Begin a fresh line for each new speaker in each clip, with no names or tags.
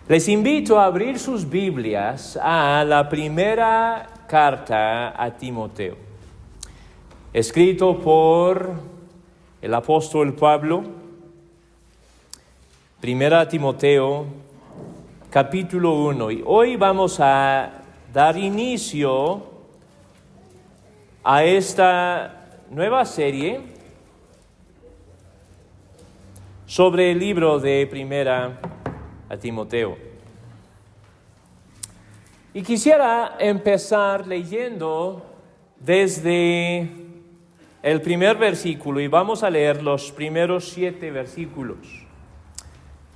Les invito a abrir sus Biblias a la primera carta a Timoteo, escrito por el apóstol Pablo. Primera Timoteo, capítulo 1. Y hoy vamos a dar inicio a esta nueva serie sobre el libro de Primera a Timoteo. Y quisiera empezar leyendo desde el primer versículo y vamos a leer los primeros 7 versículos.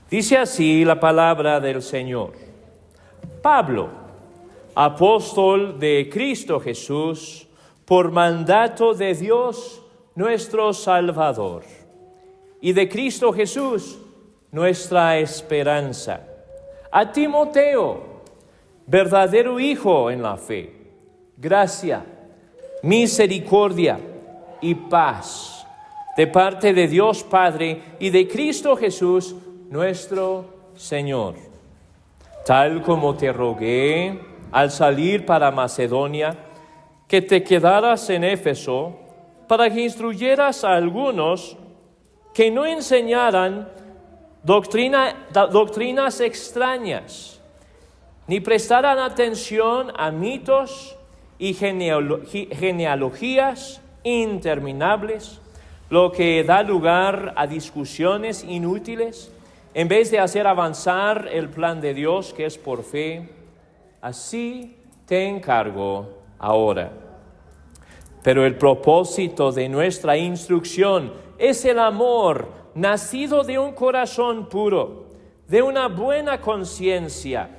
Dice así la palabra del Señor. Pablo, apóstol de Cristo Jesús, por mandato de Dios nuestro Salvador, y de Cristo Jesús, nuestra esperanza. A Timoteo, verdadero hijo en la fe, gracia, misericordia y paz de parte de Dios Padre y de Cristo Jesús, nuestro Señor. Tal como te rogué al salir para Macedonia, que te quedaras en Éfeso, para que instruyeras a algunos que no enseñaran doctrinas extrañas, ni prestaran atención a mitos y genealogías interminables, lo que da lugar a discusiones inútiles, en vez de hacer avanzar el plan de Dios que es por fe. Así te encargo ahora. Pero el propósito de nuestra instrucción es el amor, nacido de un corazón puro, de una buena conciencia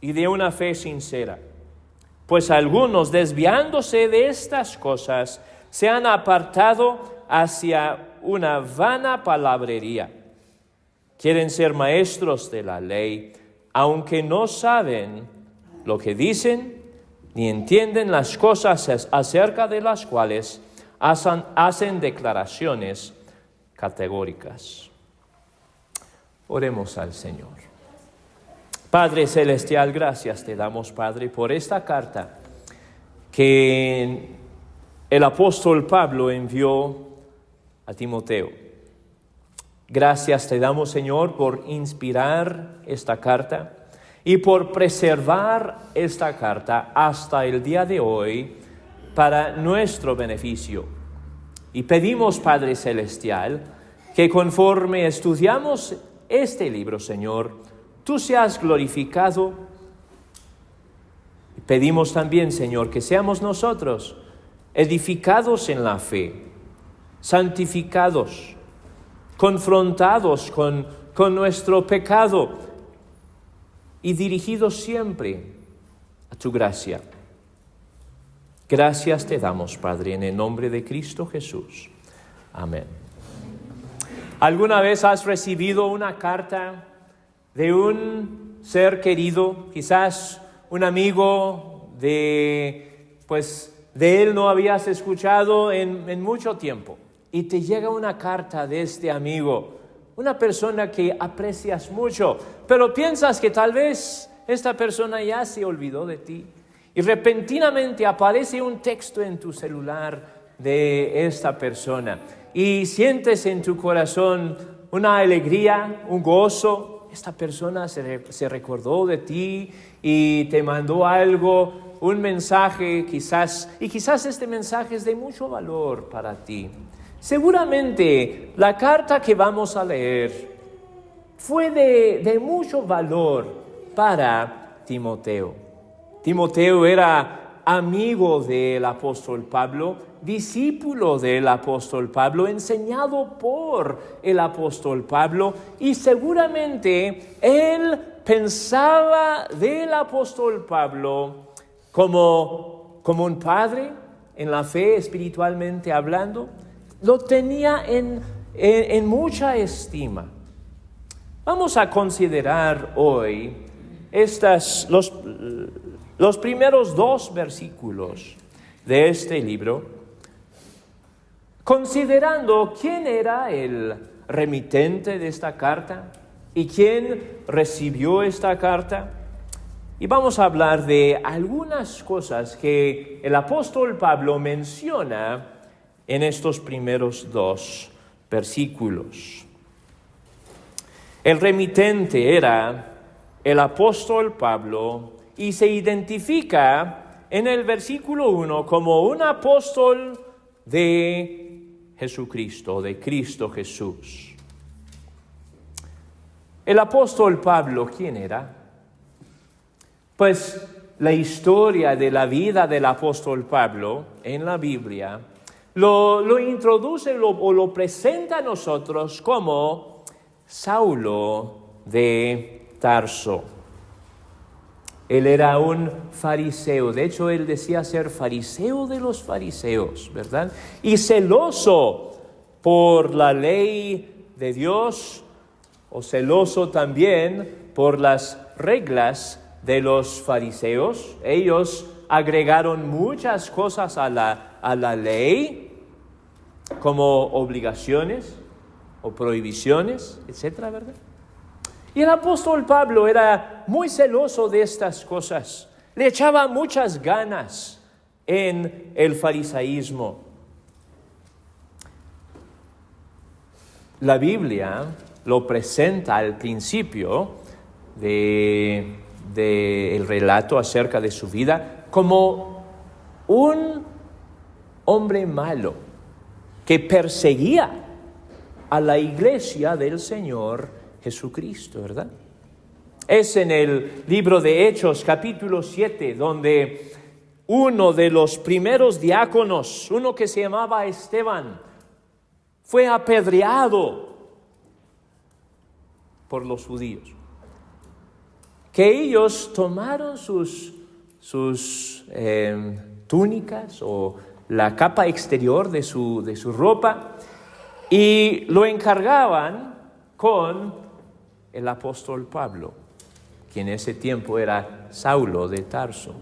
y de una fe sincera. Pues algunos, desviándose de estas cosas, se han apartado hacia una vana palabrería. Quieren ser maestros de la ley, aunque no saben lo que dicen ni entienden las cosas acerca de las cuales hacen declaraciones categóricas. Oremos al Señor. Padre celestial, gracias te damos, Padre, por esta carta que el apóstol Pablo envió a Timoteo. Gracias te damos, Señor, por inspirar esta carta y por preservar esta carta hasta el día de hoy para nuestro beneficio. Y pedimos, Padre celestial, que conforme estudiamos este libro, Señor, tú seas glorificado. Pedimos también, Señor, que seamos nosotros edificados en la fe, santificados, confrontados con nuestro pecado y dirigidos siempre a tu gracia. Gracias te damos, Padre, en el nombre de Cristo Jesús. Amén. ¿Alguna vez has recibido una carta de un ser querido, quizás un amigo de él no habías escuchado en mucho tiempo, y te llega una carta de este amigo, una persona que aprecias mucho, pero piensas que tal vez esta persona ya se olvidó de ti, y repentinamente aparece un texto en tu celular de esta persona, y sientes en tu corazón una alegría, un gozo. Esta persona se recordó de ti y te mandó algo, un mensaje quizás este mensaje es de mucho valor para ti. Seguramente la carta que vamos a leer fue de mucho valor para Timoteo. Timoteo era amigo del apóstol Pablo, discípulo del apóstol Pablo, enseñado por el apóstol Pablo, y seguramente él pensaba del apóstol Pablo como un padre en la fe, espiritualmente hablando. Lo tenía en mucha estima. Vamos a considerar hoy los primeros 2 versículos de este libro, considerando quién era el remitente de esta carta, ¿Y quién recibió esta carta? Y vamos a hablar de algunas cosas que el apóstol Pablo menciona en estos primeros 2 versículos. El remitente era el apóstol Pablo y se identifica en el versículo 1 como un apóstol de Jesucristo, de Cristo Jesús. El apóstol Pablo, ¿quién era? Pues la historia de la vida del apóstol Pablo en la Biblia lo introduce o lo presenta a nosotros como Saulo de Tarso. Él era un fariseo, de hecho él decía ser fariseo de los fariseos, ¿verdad? Y celoso por la ley de Dios, o celoso también por las reglas de los fariseos. Ellos agregaron muchas cosas a la ley, como obligaciones o prohibiciones, etcétera, ¿verdad? Y el apóstol Pablo era muy celoso de estas cosas. Le echaba muchas ganas en el farisaísmo. La Biblia lo presenta al principio del relato acerca de su vida como un hombre malo que perseguía a la iglesia del Señor Jesucristo, ¿verdad? Es en el libro de Hechos, capítulo 7, donde uno de los primeros diáconos, uno que se llamaba Esteban, fue apedreado por los judíos. Que ellos tomaron sus túnicas o la capa exterior de su ropa y lo encargaban con el apóstol Pablo, que en ese tiempo era Saulo de Tarso.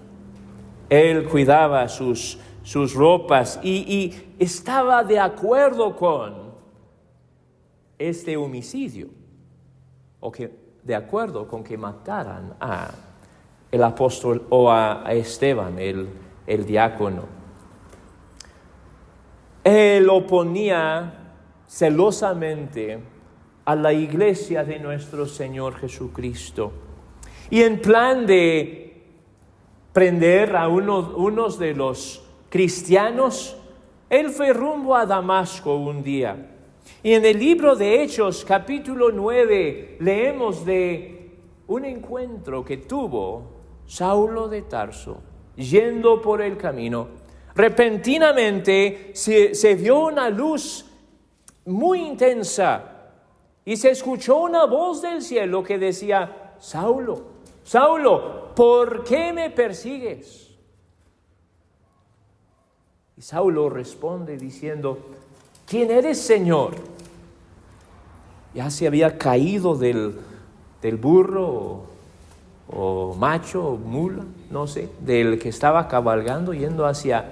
Él cuidaba sus ropas y estaba de acuerdo con este homicidio, o que de acuerdo con que mataran a el apóstol o a Esteban, el diácono. Él oponía celosamente a la iglesia de nuestro Señor Jesucristo. Y en plan de prender a unos de los cristianos, él fue rumbo a Damasco un día. Y en el libro de Hechos, capítulo 9, leemos de un encuentro que tuvo Saulo de Tarso, yendo por el camino. Repentinamente se vio una luz muy intensa y se escuchó una voz del cielo que decía: Saulo, Saulo, ¿por qué me persigues? Y Saulo responde diciendo: ¿quién eres, Señor? Ya se había caído del burro o macho o mula, no sé, del que estaba cabalgando yendo hacia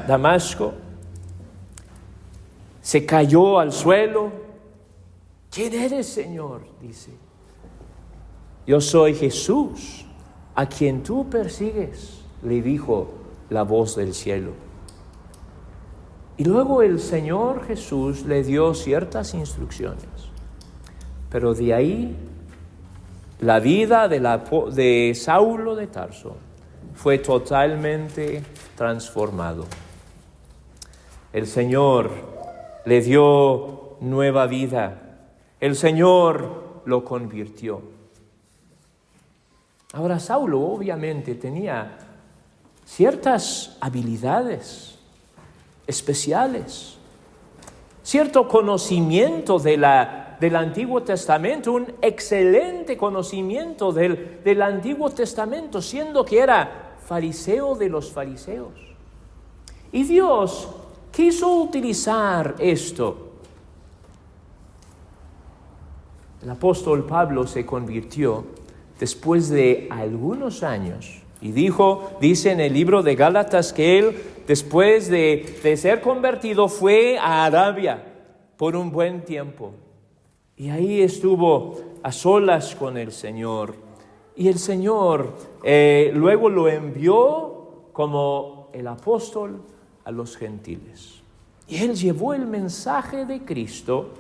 Damasco. Se cayó al suelo. ¿Quién eres, Señor? Dice: yo soy Jesús, a quien tú persigues, le dijo la voz del cielo. Y luego el Señor Jesús le dio ciertas instrucciones. Pero de ahí, la vida de Saulo de Tarso fue totalmente transformado. El Señor le dio nueva vida. El Señor lo convirtió. Ahora, Saulo obviamente tenía ciertas habilidades especiales, cierto conocimiento del Antiguo Testamento, un excelente conocimiento del Antiguo Testamento, siendo que era fariseo de los fariseos. Y Dios quiso utilizar esto. El apóstol Pablo se convirtió después de algunos años. Y dice en el libro de Gálatas que él, después de ser convertido, fue a Arabia por un buen tiempo. Y ahí estuvo a solas con el Señor. Y el Señor luego lo envió como el apóstol a los gentiles. Y Él llevó el mensaje de Cristo,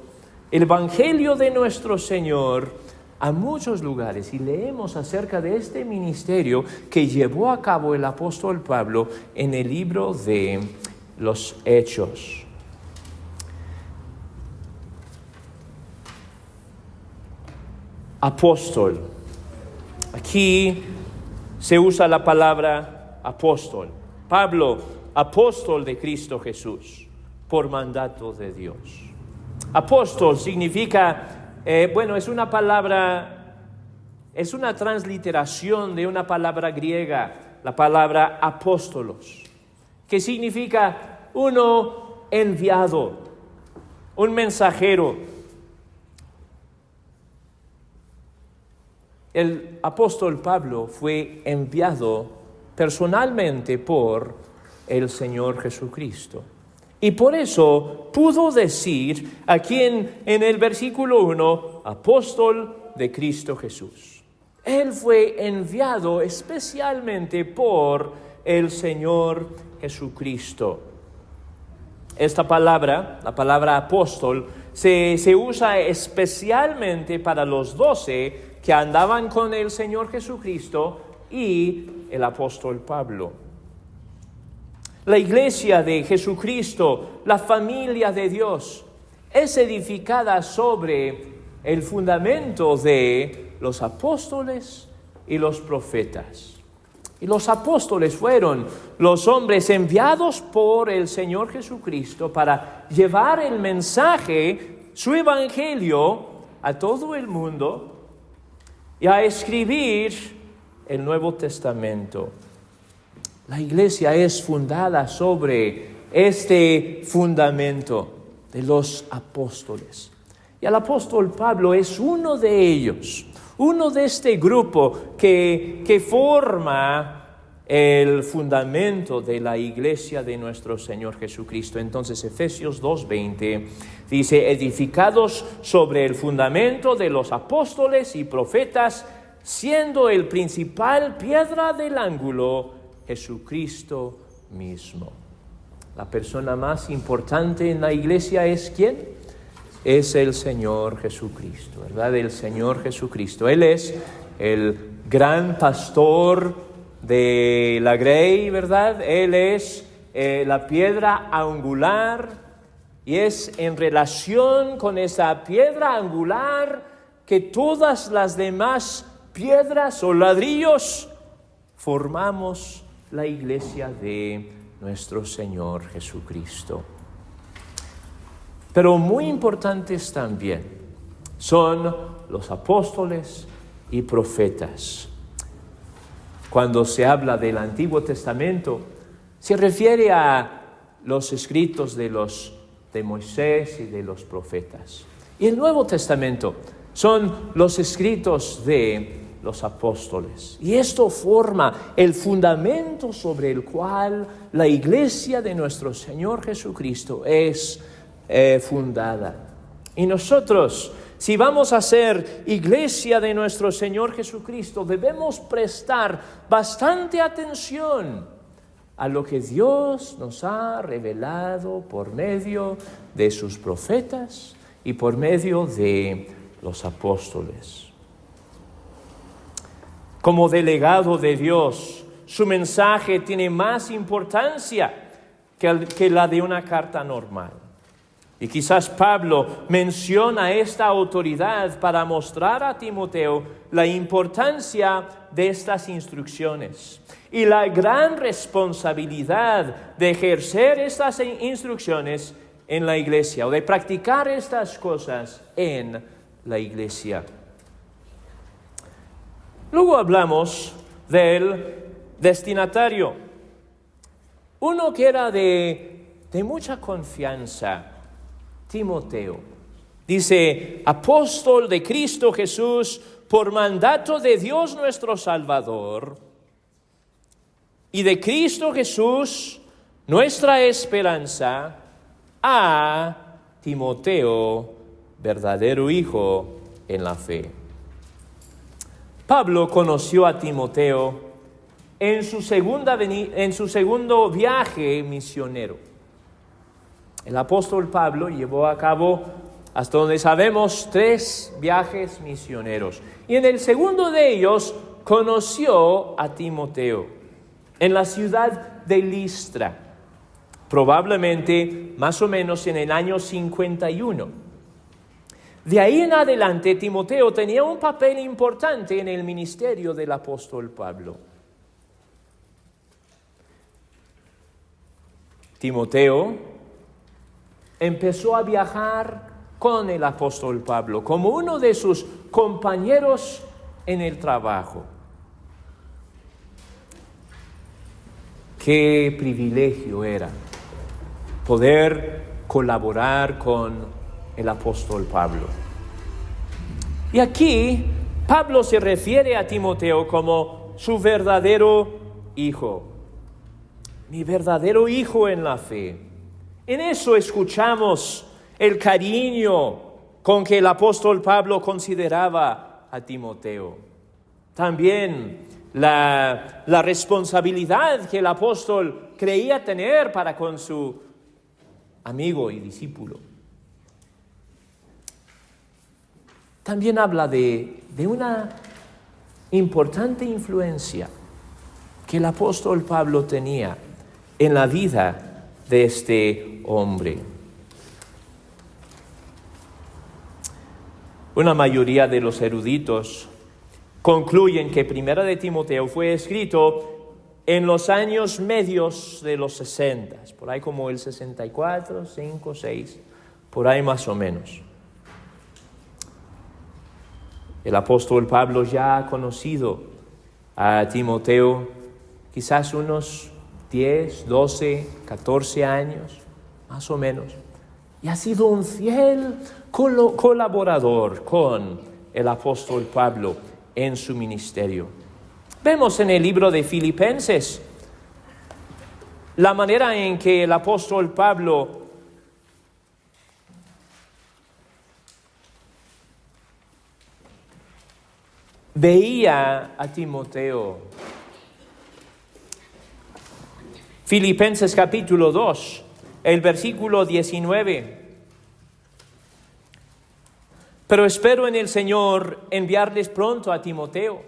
el evangelio de nuestro Señor, a muchos lugares. Y leemos acerca de este ministerio que llevó a cabo el apóstol Pablo en el libro de los Hechos. Apóstol. Aquí se usa la palabra apóstol. Pablo, apóstol de Cristo Jesús, por mandato de Dios. Apóstol significa, es una palabra, es una transliteración de una palabra griega, la palabra apóstolos, que significa uno enviado, un mensajero. El apóstol Pablo fue enviado personalmente por el Señor Jesucristo. Y por eso pudo decir aquí en el versículo 1, apóstol de Cristo Jesús. Él fue enviado especialmente por el Señor Jesucristo. Esta palabra, la palabra apóstol, se usa especialmente para los 12 que andaban con el Señor Jesucristo y el apóstol Pablo. La iglesia de Jesucristo, la familia de Dios, es edificada sobre el fundamento de los apóstoles y los profetas. Y los apóstoles fueron los hombres enviados por el Señor Jesucristo para llevar el mensaje, su evangelio, a todo el mundo y a escribir el Nuevo Testamento. La iglesia es fundada sobre este fundamento de los apóstoles. Y el apóstol Pablo es uno de ellos, uno de este grupo que forma el fundamento de la iglesia de nuestro Señor Jesucristo. Entonces Efesios 2:20 dice, edificados sobre el fundamento de los apóstoles y profetas, siendo el principal piedra del ángulo Jesucristo mismo. La persona más importante en la iglesia es ¿quién? Es el Señor Jesucristo, ¿verdad? El Señor Jesucristo. Él es el gran pastor de la grey, ¿verdad? Él es la piedra angular y es en relación con esa piedra angular que todas las demás piedras o ladrillos formamos la iglesia de nuestro Señor Jesucristo. Pero muy importantes también son los apóstoles y profetas. Cuando se habla del Antiguo Testamento, se refiere a los escritos de Moisés y de los profetas. Y el Nuevo Testamento son los escritos de los apóstoles. Y esto forma el fundamento sobre el cual la iglesia de nuestro Señor Jesucristo es fundada. Y nosotros, si vamos a ser iglesia de nuestro Señor Jesucristo, debemos prestar bastante atención a lo que Dios nos ha revelado por medio de sus profetas y por medio de los apóstoles. Como delegado de Dios, su mensaje tiene más importancia que la de una carta normal. Y quizás Pablo menciona esta autoridad para mostrar a Timoteo la importancia de estas instrucciones y la gran responsabilidad de ejercer estas instrucciones en la iglesia o de practicar estas cosas en la iglesia. Luego hablamos del destinatario, uno que era de mucha confianza, Timoteo. Dice, apóstol de Cristo Jesús por mandato de Dios nuestro Salvador y de Cristo Jesús nuestra esperanza, a Timoteo, verdadero hijo en la fe. Pablo conoció a Timoteo en su segundo viaje misionero. El apóstol Pablo llevó a cabo, hasta donde sabemos, 3 viajes misioneros. Y en el segundo de ellos conoció a Timoteo en la ciudad de Listra, probablemente más o menos en el año 51. De ahí en adelante, Timoteo tenía un papel importante en el ministerio del apóstol Pablo. Timoteo empezó a viajar con el apóstol Pablo como uno de sus compañeros en el trabajo. Qué privilegio era poder colaborar con el apóstol Pablo. Y aquí Pablo se refiere a Timoteo como su verdadero hijo. Mi verdadero hijo en la fe. En eso escuchamos el cariño con que el apóstol Pablo consideraba a Timoteo. También la responsabilidad que el apóstol creía tener para con su amigo y discípulo. También habla de una importante influencia que el apóstol Pablo tenía en la vida de este hombre. Una mayoría de los eruditos concluyen que Primera de Timoteo fue escrito en los años medios de los 60, por ahí como el 64, 5, 6, por ahí más o menos. El apóstol Pablo ya ha conocido a Timoteo quizás unos 10, 12, 14 años, más o menos. Y ha sido un fiel colaborador con el apóstol Pablo en su ministerio. Vemos en el libro de Filipenses la manera en que el apóstol Pablo veía a Timoteo. Filipenses capítulo 2, el versículo 19. Pero espero en el Señor enviarles pronto a Timoteo,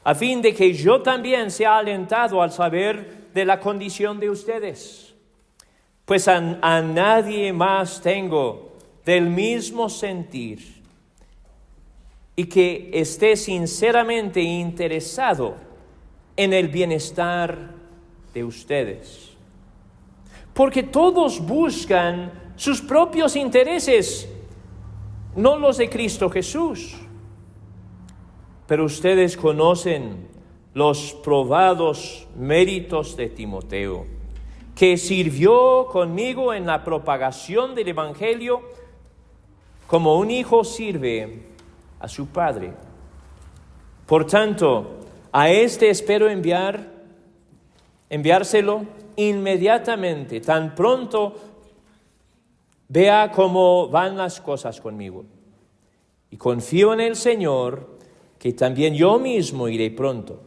a fin de que yo también sea alentado al saber de la condición de ustedes. Pues a nadie más tengo del mismo sentir, y que esté sinceramente interesado en el bienestar de ustedes. Porque todos buscan sus propios intereses, no los de Cristo Jesús. Pero ustedes conocen los probados méritos de Timoteo, que sirvió conmigo en la propagación del Evangelio como un hijo sirve a su padre. Por tanto, a este espero enviárselo inmediatamente, tan pronto vea cómo van las cosas conmigo. Y confío en el Señor, que también yo mismo iré pronto.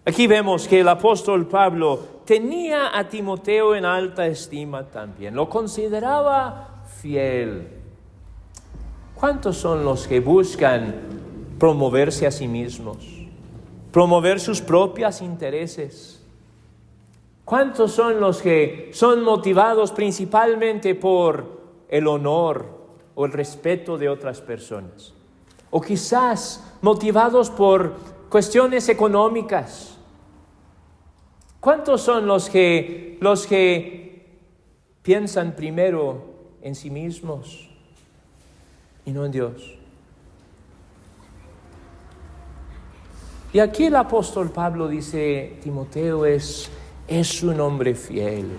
Aquí vemos que el apóstol Pablo tenía a Timoteo en alta estima también, lo consideraba fiel. ¿Cuántos son los que buscan promoverse a sí mismos, promover sus propios intereses? ¿Cuántos son los que son motivados principalmente por el honor o el respeto de otras personas? O quizás motivados por cuestiones económicas. ¿Cuántos son los que piensan primero en sí mismos y no en Dios? Y aquí el apóstol Pablo dice, Timoteo es un hombre fiel,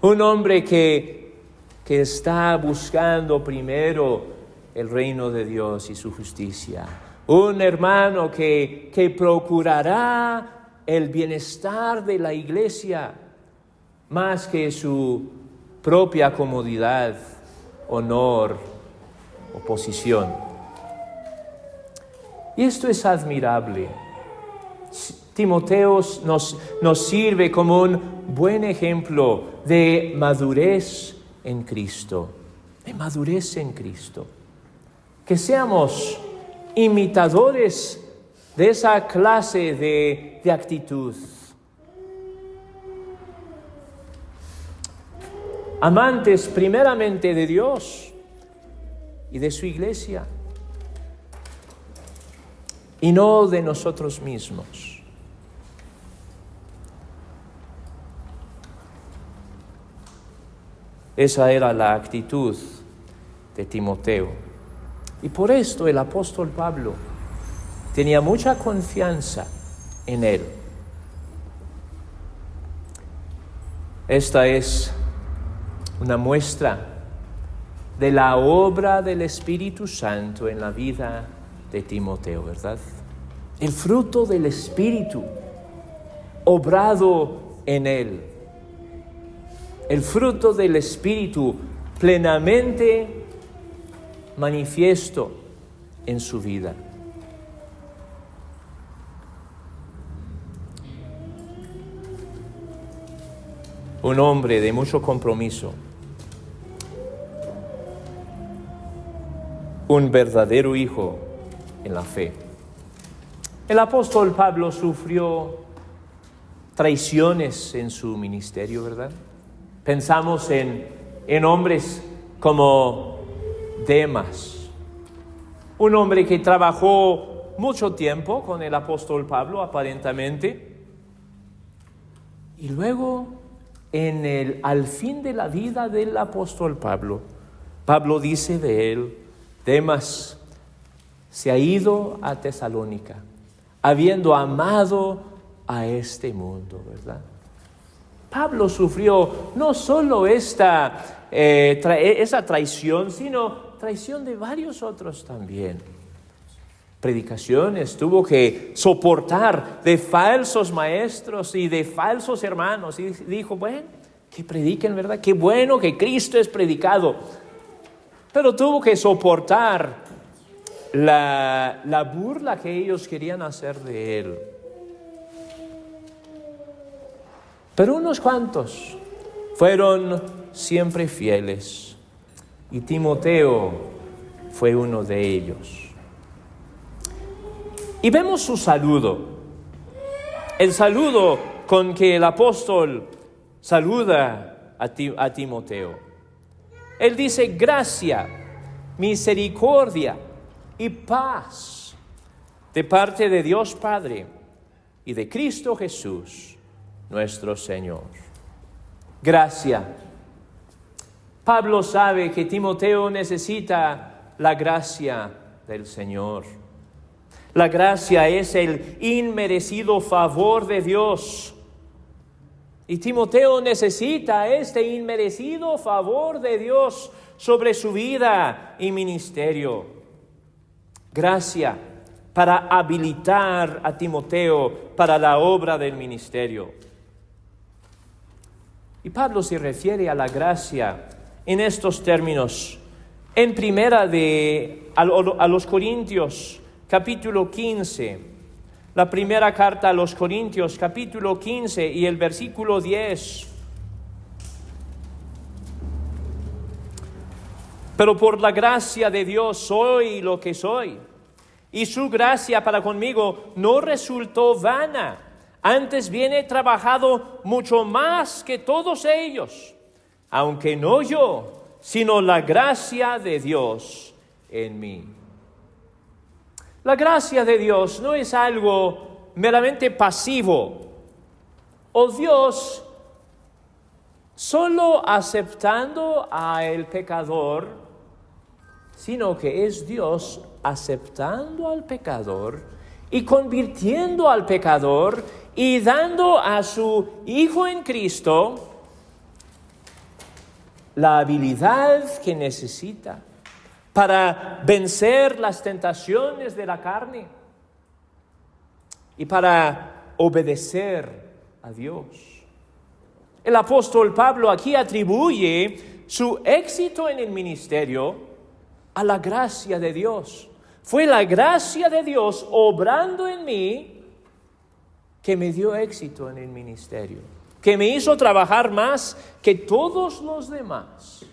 un hombre que está buscando primero el reino de Dios y su justicia. Un hermano que procurará el bienestar de la iglesia más que su propia comodidad honor o posición. Y esto es admirable. Timoteo nos sirve como un buen ejemplo de madurez en Cristo, de madurez en Cristo. Que seamos imitadores de esa clase de actitud. Amantes primeramente de Dios y de su iglesia, y no de nosotros mismos. Esa era la actitud de Timoteo. Y por esto el apóstol Pablo tenía mucha confianza en él. Esta es una muestra de la obra del Espíritu Santo en la vida de Timoteo, ¿verdad? El fruto del Espíritu obrado en él. El fruto del Espíritu plenamente manifiesto en su vida. Un hombre de mucho compromiso, un verdadero hijo en la fe. El apóstol Pablo sufrió traiciones en su ministerio, ¿verdad? Pensamos en hombres como Demas, un hombre que trabajó mucho tiempo con el apóstol Pablo, aparentemente, y luego al fin de la vida del apóstol Pablo dice de él: Demas se ha ido a Tesalónica, habiendo amado a este mundo, ¿verdad? Pablo sufrió no solo esa traición, sino traición de varios otros también. Predicaciones tuvo que soportar de falsos maestros y de falsos hermanos. Y dijo, bueno, que prediquen, ¿verdad? Qué bueno que Cristo es predicado. Pero tuvo que soportar la burla que ellos querían hacer de él. Pero unos cuantos fueron siempre fieles, y Timoteo fue uno de ellos. Y vemos su saludo, el saludo con que el apóstol saluda a Timoteo. Él dice: gracia, misericordia y paz de parte de Dios Padre y de Cristo Jesús, nuestro Señor. Gracia. Pablo sabe que Timoteo necesita la gracia del Señor. La gracia es el inmerecido favor de Dios. Y Timoteo necesita este inmerecido favor de Dios sobre su vida y ministerio. Gracia para habilitar a Timoteo para la obra del ministerio. Y Pablo se refiere a la gracia en estos términos. En primera a los Corintios, capítulo 15, la primera carta a los Corintios, capítulo 15 y el versículo 10. Pero por la gracia de Dios soy lo que soy, y su gracia para conmigo no resultó vana. Antes bien he trabajado mucho más que todos ellos, aunque no yo, sino la gracia de Dios en mí. La gracia de Dios no es algo meramente pasivo, o Dios solo aceptando al pecador, sino que es Dios aceptando al pecador y convirtiendo al pecador y dando a su Hijo en Cristo la habilidad que necesita para vencer las tentaciones de la carne y para obedecer a Dios. El apóstol Pablo aquí atribuye su éxito en el ministerio a la gracia de Dios. Fue la gracia de Dios obrando en mí que me dio éxito en el ministerio, que me hizo trabajar más que todos los demás.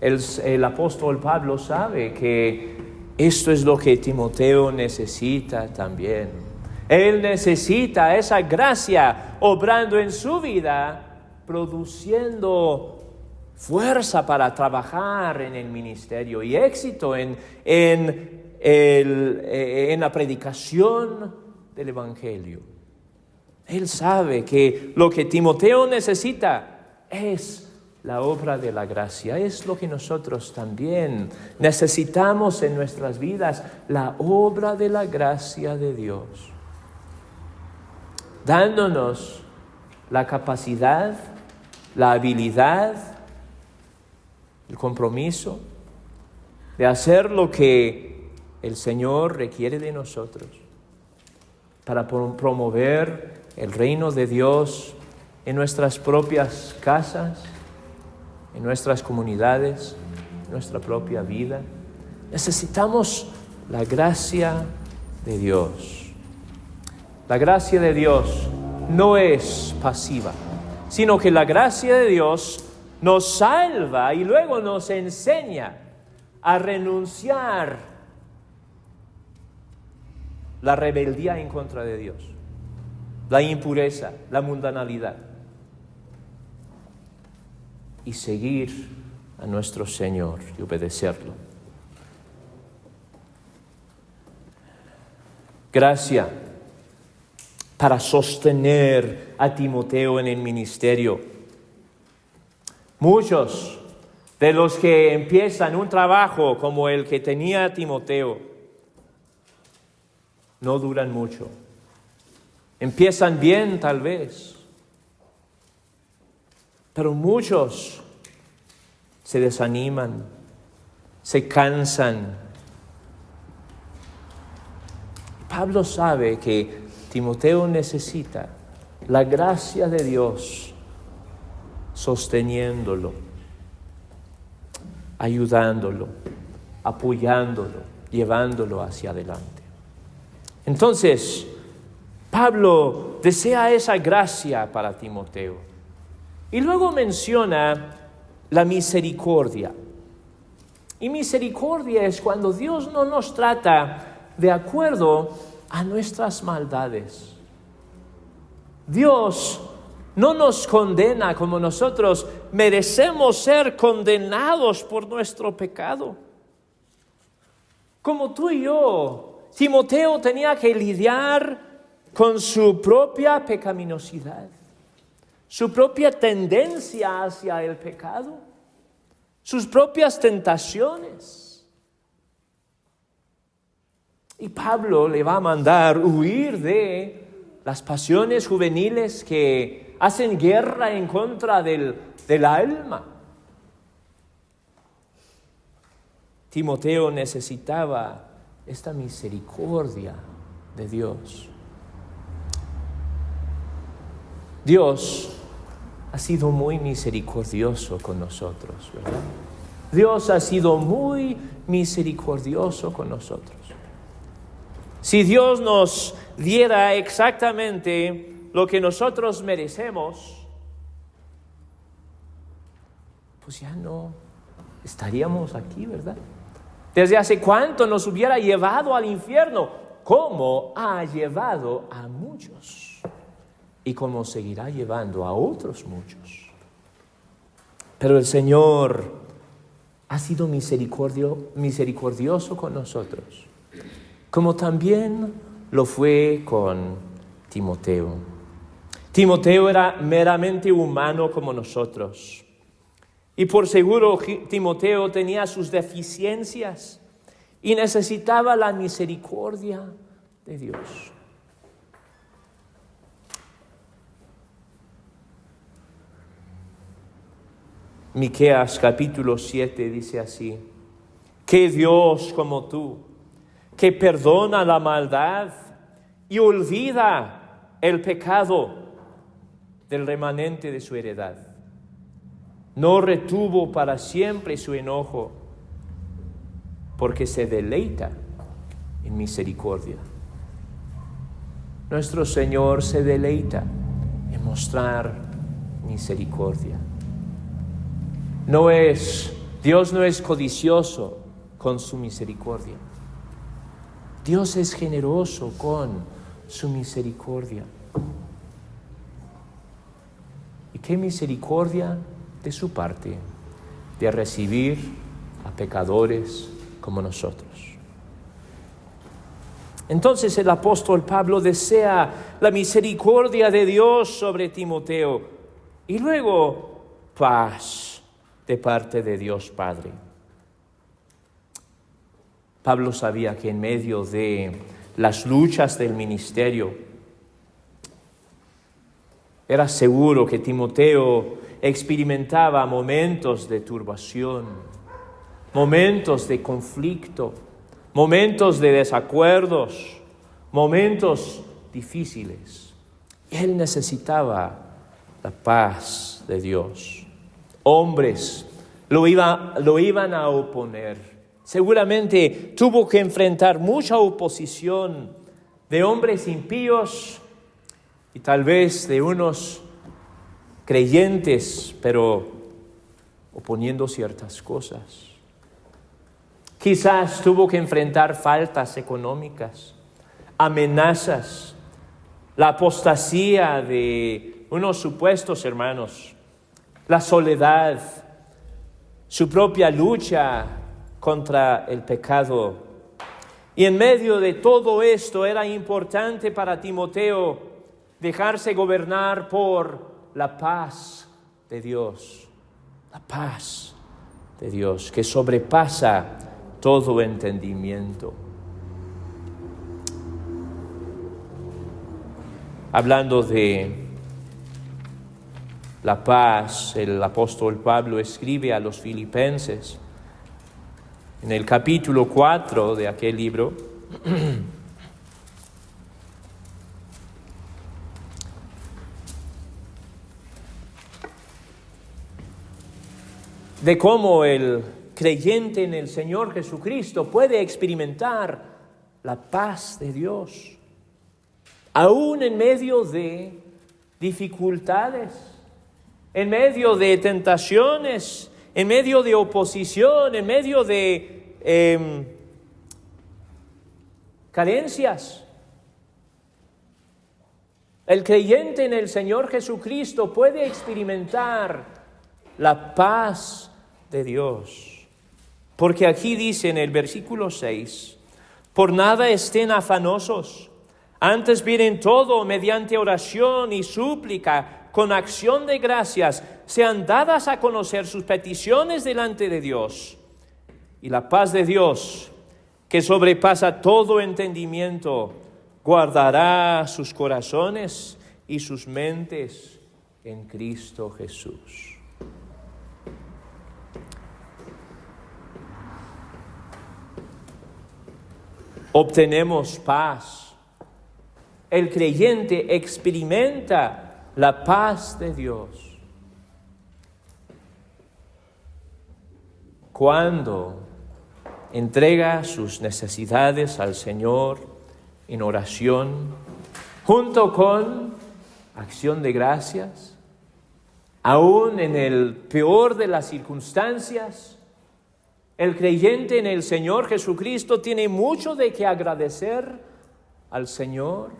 El apóstol Pablo sabe que esto es lo que Timoteo necesita también. Él necesita esa gracia obrando en su vida, produciendo fuerza para trabajar en el ministerio y éxito en la predicación del Evangelio. Él sabe que lo que Timoteo necesita es la obra de la gracia. Es lo que nosotros también necesitamos en nuestras vidas, la obra de la gracia de Dios, dándonos la capacidad, la habilidad, el compromiso de hacer lo que el Señor requiere de nosotros para promover el reino de Dios en nuestras propias casas, en nuestras comunidades, en nuestra propia vida. Necesitamos la gracia de Dios. La gracia de Dios no es pasiva, sino que la gracia de Dios nos salva y luego nos enseña a renunciar la rebeldía en contra de Dios, la impureza, la mundanalidad, y seguir a nuestro Señor y obedecerlo. Gracia para sostener a Timoteo en el ministerio. Muchos de los que empiezan un trabajo como el que tenía Timoteo no duran mucho. Empiezan bien tal vez, pero muchos se desaniman, se cansan. Pablo sabe que Timoteo necesita la gracia de Dios sosteniéndolo, ayudándolo, apoyándolo, llevándolo hacia adelante. Entonces, Pablo desea esa gracia para Timoteo. Y luego menciona la misericordia. Y misericordia es cuando Dios no nos trata de acuerdo a nuestras maldades. Dios no nos condena como nosotros merecemos ser condenados por nuestro pecado. Como tú y yo, Timoteo tenía que lidiar con su propia pecaminosidad, su propia tendencia hacia el pecado, sus propias tentaciones. Y Pablo le va a mandar huir de las pasiones juveniles que hacen guerra en contra del alma. Timoteo necesitaba esta misericordia de Dios. Dios ha sido muy misericordioso con nosotros, ¿verdad? Dios ha sido muy misericordioso con nosotros. Si Dios nos diera exactamente lo que nosotros merecemos, pues ya no estaríamos aquí, ¿verdad? Desde hace cuánto nos hubiera llevado al infierno, como ha llevado a muchos y como seguirá llevando a otros muchos. Pero el Señor ha sido misericordioso con nosotros, como también lo fue con Timoteo. Timoteo era meramente humano como nosotros. Y por seguro Timoteo tenía sus deficiencias y necesitaba la misericordia de Dios. Miqueas capítulo 7 dice así: ¿qué Dios como tú, que perdona la maldad y olvida el pecado del remanente de su heredad? no retuvo para siempre su enojo, porque se deleita en misericordia. Nuestro Señor se deleita en mostrar misericordia. Dios no es codicioso con su misericordia. Dios es generoso con su misericordia. ¿Y qué misericordia de su parte de recibir a pecadores como nosotros? Entonces el apóstol Pablo desea la misericordia de Dios sobre Timoteo y luego paz de parte de Dios Padre. Pablo sabía que en medio de las luchas del ministerio, era seguro que Timoteo experimentaba momentos de turbación, momentos de conflicto, momentos de desacuerdos, momentos difíciles. Él necesitaba la paz de Dios. Hombres lo iban a oponer. Seguramente tuvo que enfrentar mucha oposición de hombres impíos y tal vez de unos creyentes, pero oponiendo ciertas cosas. Quizás tuvo que enfrentar faltas económicas, amenazas, la apostasía de unos supuestos hermanos, la soledad, su propia lucha contra el pecado. Y en medio de todo esto era importante para Timoteo dejarse gobernar por la paz de Dios. La paz de Dios que sobrepasa todo entendimiento. Hablando de la paz, el apóstol Pablo escribe a los filipenses en el capítulo 4 de aquel libro, de cómo el creyente en el Señor Jesucristo puede experimentar la paz de Dios, aún en medio de dificultades, en medio de tentaciones, en medio de oposición, en medio de carencias. El creyente en el Señor Jesucristo puede experimentar la paz de Dios. Porque aquí dice en el versículo 6, por nada estén afanosos, antes bien en todo, mediante oración y súplica, con acción de gracias, sean dadas a conocer sus peticiones delante de Dios. Y la paz de Dios, que sobrepasa todo entendimiento, guardará sus corazones y sus mentes en Cristo Jesús. Obtenemos paz. El creyente experimenta la paz de Dios cuando entrega sus necesidades al Señor en oración, junto con acción de gracias, aún en el peor de las circunstancias. El creyente en el Señor Jesucristo tiene mucho de qué agradecer al Señor,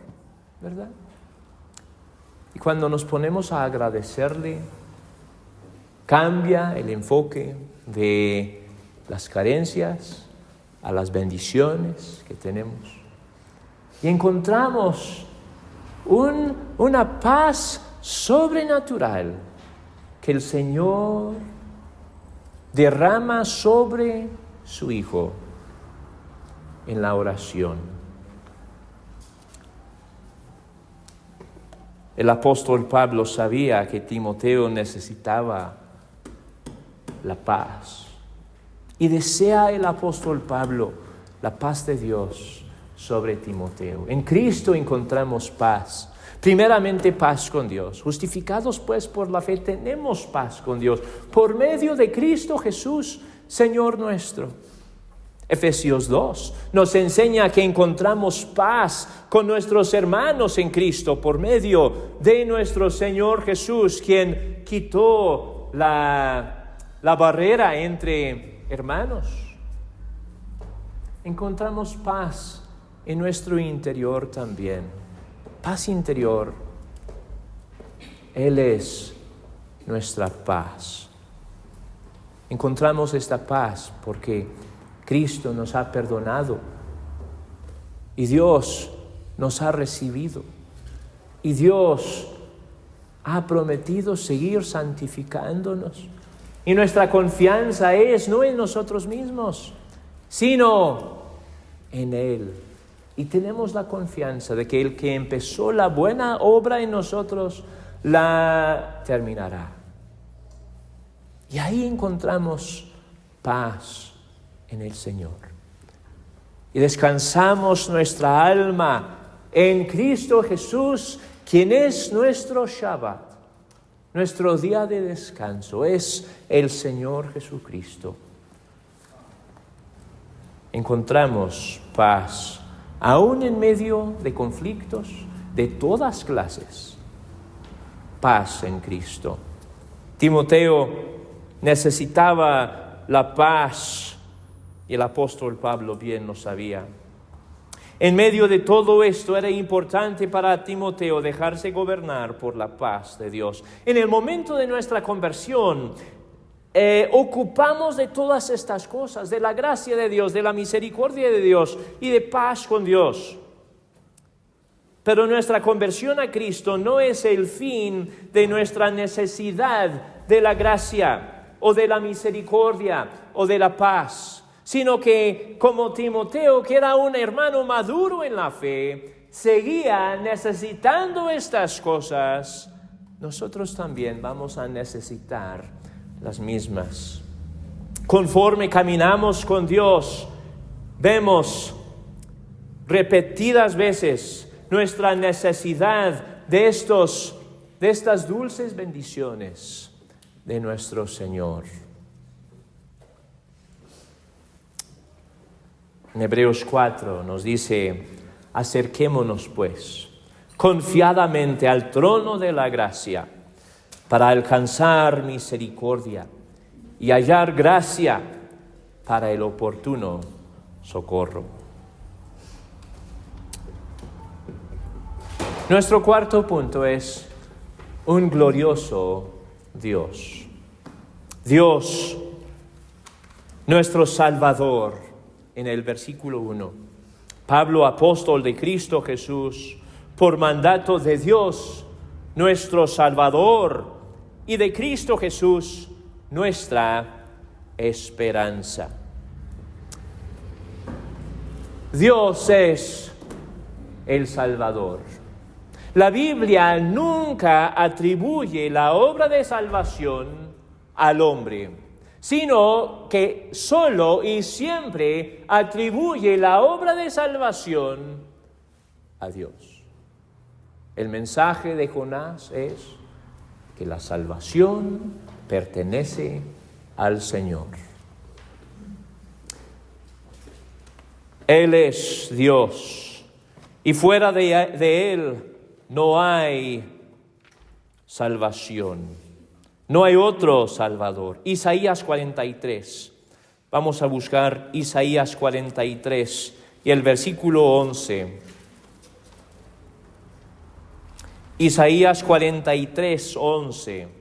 ¿verdad? Y cuando nos ponemos a agradecerle, cambia el enfoque de las carencias a las bendiciones que tenemos. Y encontramos una paz sobrenatural que el Señor derrama sobre su Hijo en la oración. El apóstol Pablo sabía que Timoteo necesitaba la paz. Y desea el apóstol Pablo la paz de Dios sobre Timoteo. En Cristo encontramos paz. Primeramente, paz con Dios. Justificados pues por la fe, tenemos paz con Dios por medio de Cristo Jesús, Señor nuestro. Efesios 2 nos enseña que encontramos paz con nuestros hermanos en Cristo por medio de nuestro Señor Jesús, quien quitó la barrera entre hermanos. Encontramos paz en nuestro interior también. Paz interior. Él es nuestra paz. Encontramos esta paz porque Cristo nos ha perdonado y Dios nos ha recibido y Dios ha prometido seguir santificándonos. Y nuestra confianza es no en nosotros mismos, sino en Él. Y tenemos la confianza de que el que empezó la buena obra en nosotros la terminará. Y ahí encontramos paz en el Señor. Y descansamos nuestra alma en Cristo Jesús, quien es nuestro Shabbat. Nuestro día de descanso es el Señor Jesucristo. Encontramos paz, aún en medio de conflictos de todas clases. Paz en Cristo. Timoteo necesitaba la paz y el apóstol Pablo bien lo sabía. En medio de todo esto era importante para Timoteo dejarse gobernar por la paz de Dios. En el momento de nuestra conversión, ocupamos de todas estas cosas, de la gracia de Dios, de la misericordia de Dios y de paz con Dios. Pero nuestra conversión a Cristo no es el fin de nuestra necesidad de la gracia o de la misericordia o de la paz, sino que como Timoteo, que era un hermano maduro en la fe, seguía necesitando estas cosas, nosotros también vamos a necesitar las mismas. Conforme caminamos con Dios, vemos repetidas veces nuestra necesidad de estas dulces bendiciones de nuestro Señor. En Hebreos 4 nos dice: acerquémonos pues confiadamente al trono de la gracia para alcanzar misericordia y hallar gracia para el oportuno socorro. Nuestro cuarto punto es un glorioso Dios. Dios, nuestro Salvador. En el versículo 1, Pablo, apóstol de Cristo Jesús, por mandato de Dios, nuestro Salvador, y de Cristo Jesús, nuestra esperanza. Dios es el Salvador. La Biblia nunca atribuye la obra de salvación al hombre, sino que solo y siempre atribuye la obra de salvación a Dios. El mensaje de Jonás es que la salvación pertenece al Señor. Él es Dios y fuera de Él no hay salvación. No hay otro Salvador. Isaías 43. Vamos a buscar Isaías 43 y el versículo 11. Isaías 43, 11.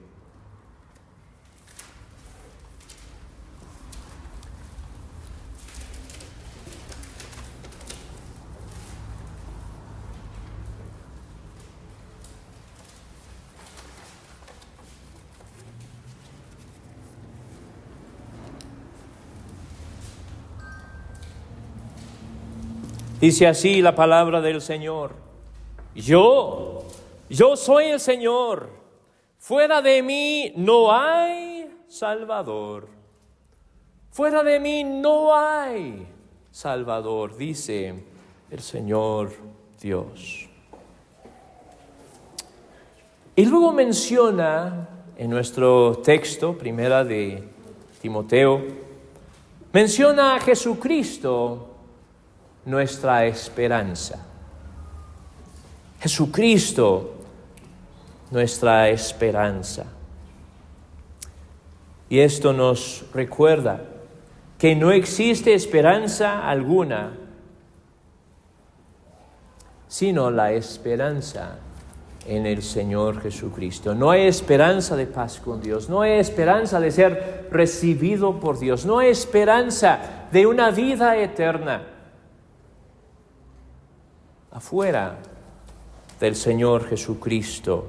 Dice así la palabra del Señor: Yo soy el Señor, fuera de mí no hay Salvador. Fuera de mí no hay Salvador, dice el Señor Dios. Y luego menciona en nuestro texto, primera de Timoteo, menciona a Jesucristo, nuestra esperanza. Jesucristo, nuestra esperanza. Y esto nos recuerda que no existe esperanza alguna, sino la esperanza en el Señor Jesucristo. No hay esperanza de paz con Dios, no hay esperanza de ser recibido por Dios, no hay esperanza de una vida eterna afuera del Señor Jesucristo.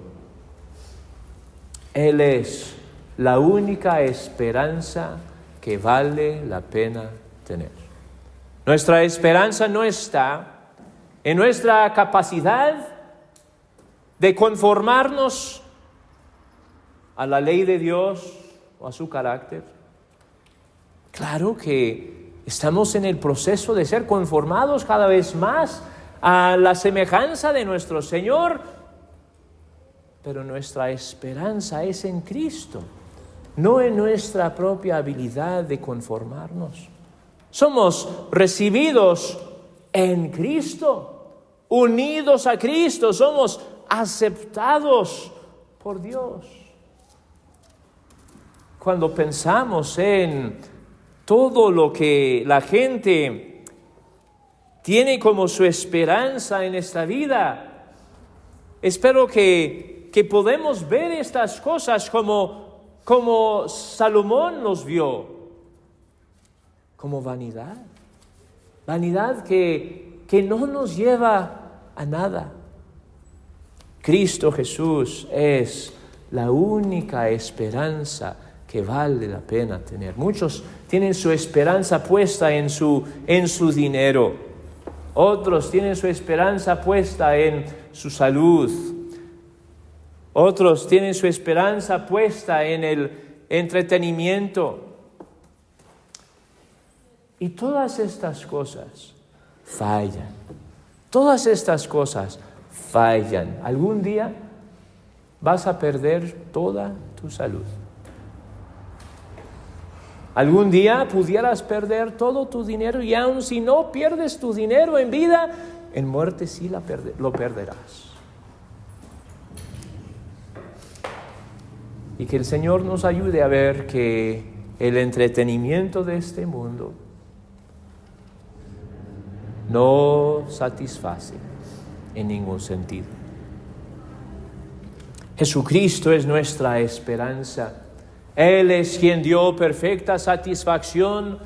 Él es la única esperanza que vale la pena tener. Nuestra esperanza no está en nuestra capacidad de conformarnos a la ley de Dios o a su carácter. Claro que estamos en el proceso de ser conformados cada vez más a la semejanza de nuestro Señor, pero nuestra esperanza es en Cristo, no en nuestra propia habilidad de conformarnos. Somos recibidos en Cristo, unidos a Cristo, somos aceptados por Dios. Cuando pensamos en todo lo que la gente tiene como su esperanza en esta vida, espero que podemos ver estas cosas como Salomón los vio, como vanidad. Vanidad que no nos lleva a nada. Cristo Jesús es la única esperanza que vale la pena tener. Muchos tienen su esperanza puesta en su dinero. Otros tienen su esperanza puesta en su salud. Otros tienen su esperanza puesta en el entretenimiento. Y todas estas cosas fallan. Todas estas cosas fallan. Algún día vas a perder toda tu salud. Algún día pudieras perder todo tu dinero, y aun si no pierdes tu dinero en vida, en muerte sí lo perderás. Y que el Señor nos ayude a ver que el entretenimiento de este mundo no satisface en ningún sentido. Jesucristo es nuestra esperanza. Él es quien dio perfecta satisfacción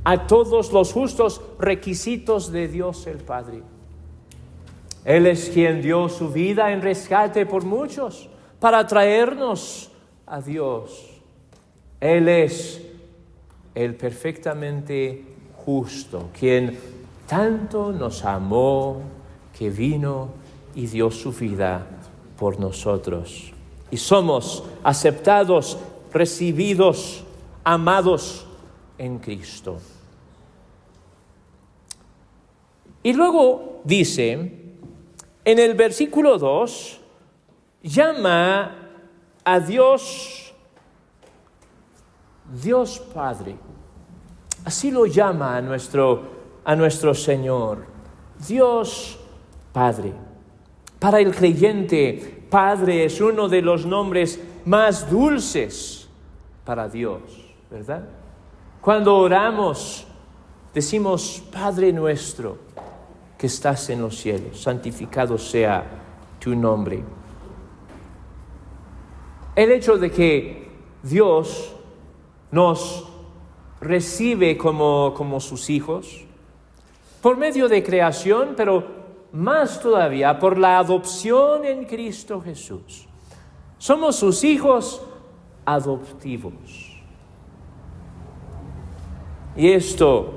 a todos los justos requisitos de Dios el Padre. Él es quien dio su vida en rescate por muchos para traernos a Dios. Él es el perfectamente justo, quien tanto nos amó que vino y dio su vida por nosotros. Y somos aceptados, recibidos, amados en Cristo. Y luego dice, en el versículo 2, llama a Dios Padre. Así lo llama a nuestro Señor, Dios Padre. Para el creyente, Padre es uno de los nombres más dulces para Dios, ¿verdad? Cuando oramos, decimos, Padre nuestro que estás en los cielos, santificado sea tu nombre. El hecho de que Dios nos recibe como sus hijos, por medio de creación, pero más todavía por la adopción en Cristo Jesús. Somos sus hijos adoptivos. Y esto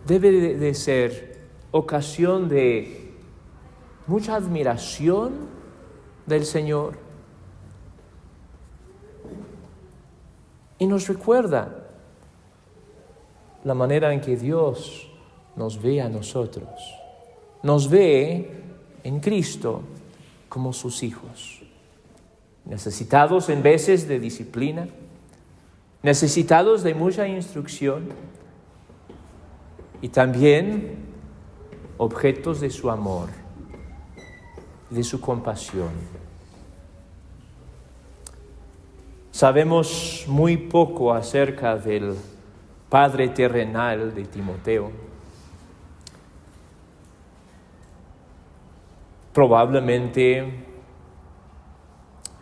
debe de ser ocasión de mucha admiración del Señor. Y nos recuerda la manera en que Dios nos ve a nosotros, nos ve en Cristo como sus hijos, necesitados en veces de disciplina, necesitados de mucha instrucción y también objetos de su amor, de su compasión. Sabemos muy poco acerca del padre terrenal de Timoteo. Probablemente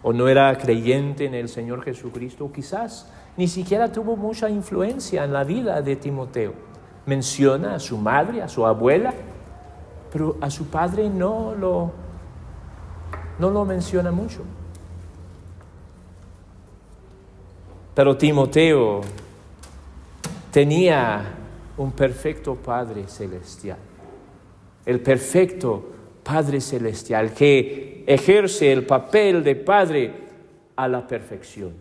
o no era creyente en el Señor Jesucristo, o quizás ni siquiera tuvo mucha influencia en la vida de Timoteo. Menciona a su madre, a su abuela, pero a su padre no lo menciona mucho. Pero Timoteo tenía un perfecto Padre Celestial, el perfecto Padre Celestial que ejerce el papel de Padre a la perfección.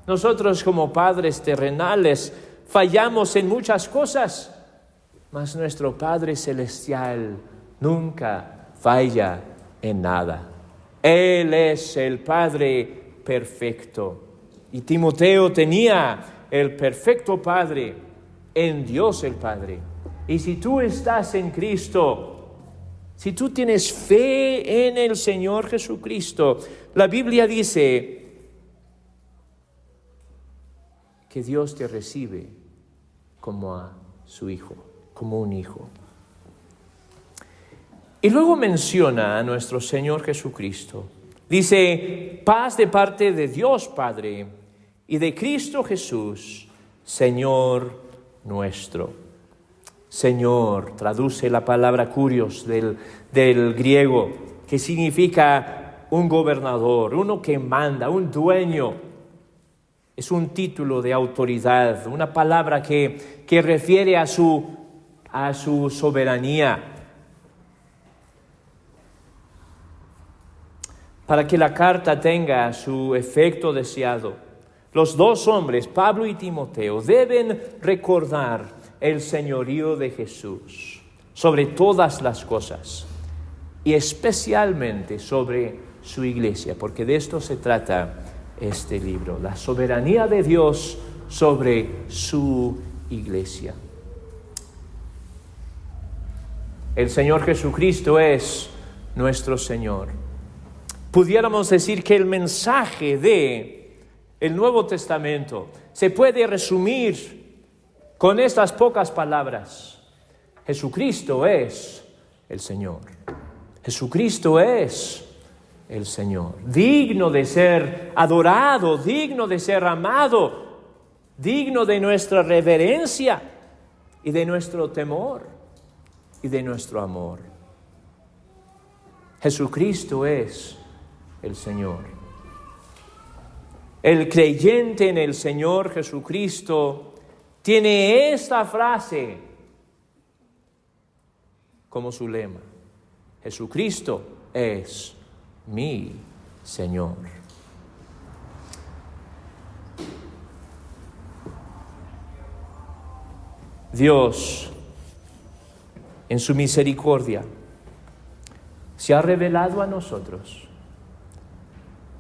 Nosotros como padres terrenales fallamos en muchas cosas, mas nuestro Padre Celestial nunca falla en nada. Él es el Padre perfecto. Y Timoteo tenía el perfecto Padre en Dios el Padre. Y si tú estás en Cristo, si tú tienes fe en el Señor Jesucristo, la Biblia dice que Dios te recibe como a su hijo, como un hijo. Y luego menciona a nuestro Señor Jesucristo. Dice, paz de parte de Dios Padre y de Cristo Jesús, Señor nuestro. Señor, traduce la palabra kurios del griego, que significa un gobernador, uno que manda, un dueño. Es un título de autoridad, una palabra que refiere a su soberanía. Para que la carta tenga su efecto deseado, los dos hombres, Pablo y Timoteo, deben recordar el señorío de Jesús sobre todas las cosas y especialmente sobre su iglesia, porque de esto se trata este libro, la soberanía de Dios sobre su iglesia. El Señor Jesucristo es nuestro Señor. Pudiéramos decir que el mensaje de el Nuevo Testamento se puede resumir con estas pocas palabras. Jesucristo es el Señor. Jesucristo es el Señor, digno de ser adorado, digno de ser amado, digno de nuestra reverencia y de nuestro temor y de nuestro amor. Jesucristo es el Señor. El creyente en el Señor Jesucristo tiene esta frase como su lema: Jesucristo es mi Señor. Dios, en su misericordia, se ha revelado a nosotros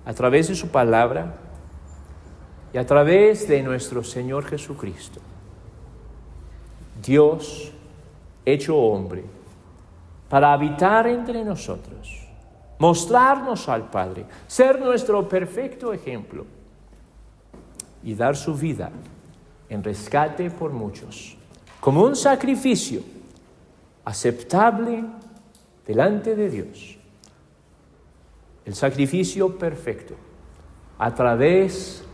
a través de su palabra y a través de nuestro Señor Jesucristo. Dios hecho hombre para habitar entre nosotros, mostrarnos al Padre, ser nuestro perfecto ejemplo y dar su vida en rescate por muchos, como un sacrificio aceptable delante de Dios. El sacrificio perfecto, a través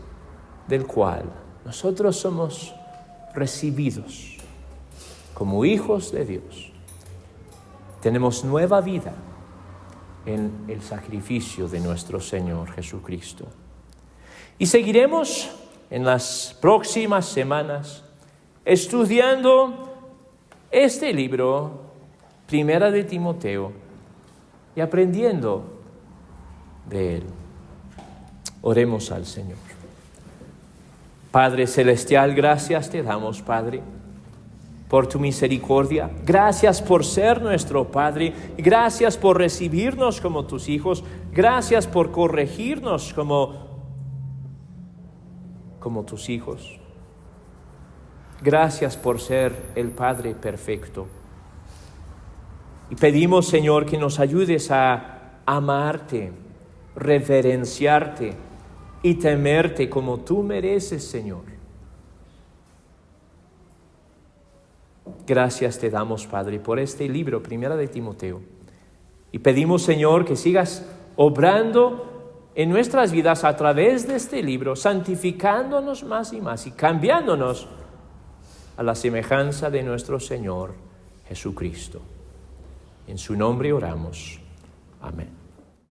del cual nosotros somos recibidos como hijos de Dios. Tenemos nueva vida en el sacrificio de nuestro Señor Jesucristo. Y seguiremos en las próximas semanas estudiando este libro, Primera de Timoteo, y aprendiendo de él. Oremos al Señor. Padre Celestial, gracias te damos, Padre, por tu misericordia. Gracias por ser nuestro Padre. Gracias por recibirnos como tus hijos. Gracias por corregirnos como tus hijos. Gracias por ser el Padre perfecto. Y pedimos, Señor, que nos ayudes a amarte, reverenciarte y temerte como tú mereces, Señor. Gracias te damos, Padre, por este libro, Primera de Timoteo. Y pedimos, Señor, que sigas obrando en nuestras vidas a través de este libro, santificándonos más y más y cambiándonos a la semejanza de nuestro Señor Jesucristo. En su nombre oramos. Amén.